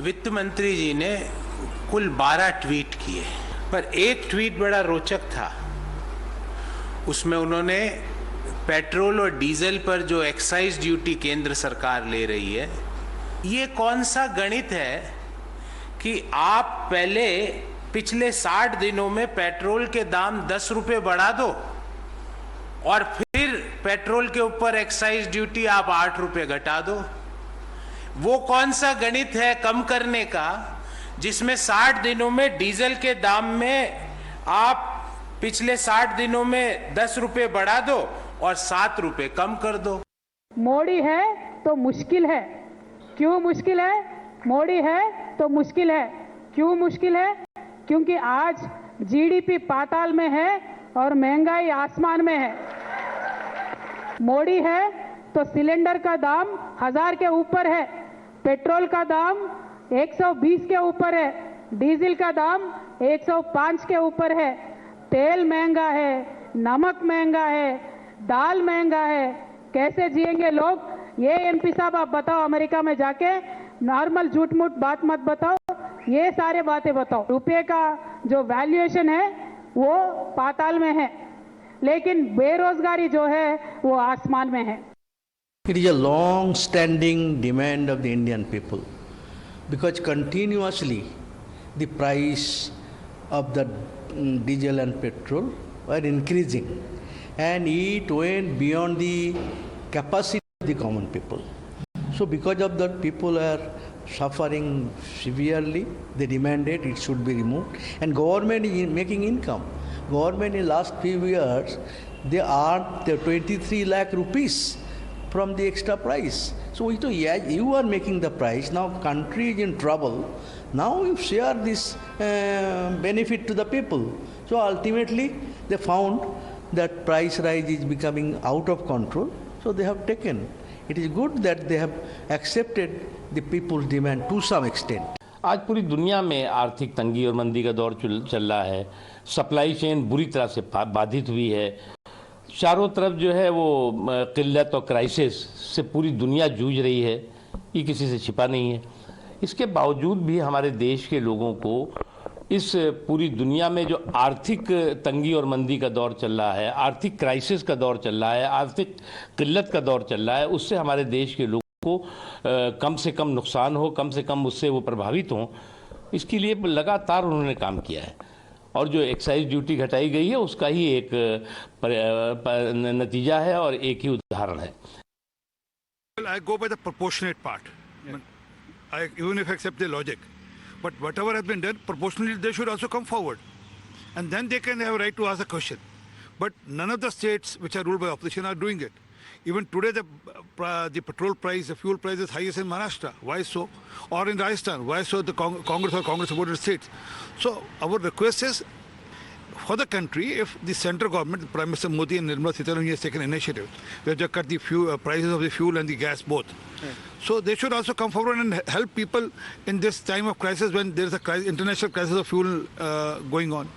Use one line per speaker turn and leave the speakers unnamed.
वित्त मंत्री जी ने कुल 12 ट्वीट किए, पर एक ट्वीट बड़ा रोचक था। उसमें उन्होंने पेट्रोल और डीजल पर जो एक्साइज ड्यूटी केंद्र सरकार ले रही है, ये कौन सा गणित है कि आप पहले पिछले 60 दिनों में पेट्रोल के दाम 10 रुपए बढ़ा दो और फिर पेट्रोल के ऊपर एक्साइज ड्यूटी आप 8 रुपए घटा दो। वो कौन सा गणित है कम करने का जिसमें 60 दिनों में डीजल के दाम में आप पिछले 60 दिनों में 10 रुपए बढ़ा दो और 7 रुपए कम कर दो।
मोदी है तो मुश्किल है। क्यों मुश्किल है? मोदी है तो मुश्किल है। क्यों मुश्किल है? क्योंकि आज जीडीपी पाताल में है और महंगाई आसमान में है। मोदी है तो सिलेंडर का दाम 1000 के ऊपर है, पेट्रोल का दाम 120 के ऊपर है, डीजल का दाम 105 के ऊपर है, तेल महंगा है, नमक महंगा है, दाल महंगा है। कैसे जिएंगे लोग? ये एमपी साहब आप बताओ, अमेरिका में जाके नॉर्मल झूठ मूठ बात मत बताओ, ये सारे बातें बताओ। रुपये का जो वैल्यूएशन है वो पाताल में है, लेकिन बेरोजगारी जो है वो आसमान में है।
It is a long-standing demand of the Indian people because continuously the price of the diesel and petrol were increasing and it went beyond the capacity of the common people. So because of that, people are suffering severely. They demanded it should be removed, and government is making income. Government in last few years they earned 23 lakh rupees from the extra price. So you are making the price. Now country is in trouble. Now you share this benefit to the people. So ultimately they found that price rise is becoming out of control. So they have taken. It is good that they have accepted the people's demand to some extent.
आज पूरी दुनिया में आर्थिक तंगी और मंदी का दौर चल रहा है। सप्लाई चेन बुरी तरह से बाधित हुई है। चारों तरफ जो है वो किल्लत और क्राइसिस से पूरी दुनिया जूझ रही है, ये किसी से छिपा नहीं है। इसके बावजूद भी हमारे देश के लोगों को इस पूरी दुनिया में जो आर्थिक तंगी और मंदी का दौर चल रहा है, आर्थिक क्राइसिस का दौर चल रहा है, आर्थिक किल्लत का दौर चल रहा है, उससे हमारे देश के लोगों को कम से कम नुकसान हो, कम से कम उससे वो प्रभावित हों, इसके लिए लगातार उन्होंने काम किया है। और जो एक्साइज ड्यूटी घटाई गई है उसका ही एक नतीजा है और एक ही उदाहरण है।
I go by the proportionate part. Even if I accept the logic, but whatever has been done proportionally, they should also come forward, and then they can have a right to ask a question. But none of the states which are ruled by opposition are doing it. Even today, the petrol price, the fuel price is highest in Maharashtra. Why so? Or in Rajasthan? Why so? The Congress or Congress-supported states. So our request is for the country, if the central government, Prime Minister Modi and Nirmala Sitharaman has taken initiative, where they cut the prices of the fuel and the gas both. So they should also come forward and help people in this time of crisis when there is a international crisis of fuel going on.